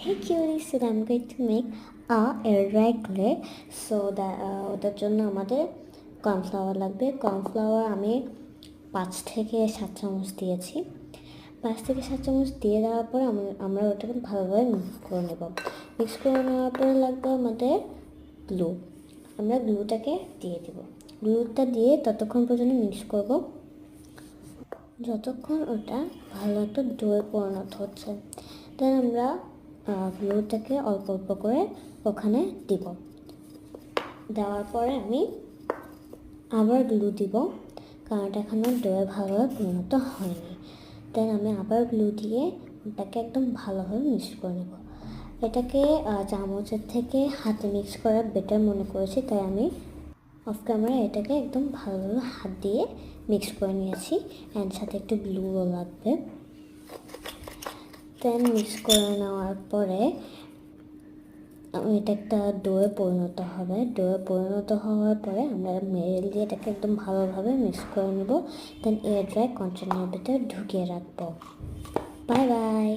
Hey cuties, today I'm going to make a air dry clay. So ওটার জন্য আমাদের cornflour লাগবে। Cornflour আমি 5 থেকে 7 চামচ দিয়েছি। 5 থেকে 7 চামচ দিয়ে দেওয়ার পরে আমরা ওটাকে ভালোভাবে মিক্স করে নেব। মিক্স করে নেওয়ার পরে লাগবে আমাদের গ্লু। আমরা গ্লুটাকে দিয়ে দেব। গ্লুটা দিয়ে ততক্ষণ পর্যন্ত মিক্স করব যতক্ষণ ওটা ভালো একটা ডোয়ে পরিণত হচ্ছে। দেন আমরা গ্লুটাকে অল্প অল্প করে ওখানে দিব। দেওয়ার পরে আমি আবার গ্লু দিব, কারণ এটা এখনও ডোয়ে ভালোভাবে পরিণত হয়নি। দেন আমি আবার গ্লু দিয়ে ওটাকে একদম ভালোভাবে মিক্স করে নেব। এটাকে চামচের থেকে হাতে মিক্স করা বেটার মনে করেছি, তাই আমি অফ ক্যামেরা এটাকে একদম ভালোভাবে হাত দিয়ে মিক্স করে নিয়েছি। অ্যান্ড সাথে একটু গ্লুও লাগবে। দেন মিক্স করে নেওয়ার পরে এটা একটা ডোয়ে পরিণত হবে। ডোয়ে পরিণত হওয়ার পরে আমরা মেরেল দিয়ে এটাকে একদম ভালোভাবে মিক্স করে নেব। দেন এয়ার ড্রাই কন্টেনারের ভিতরে ঢুকিয়ে রাখবো। Bye bye.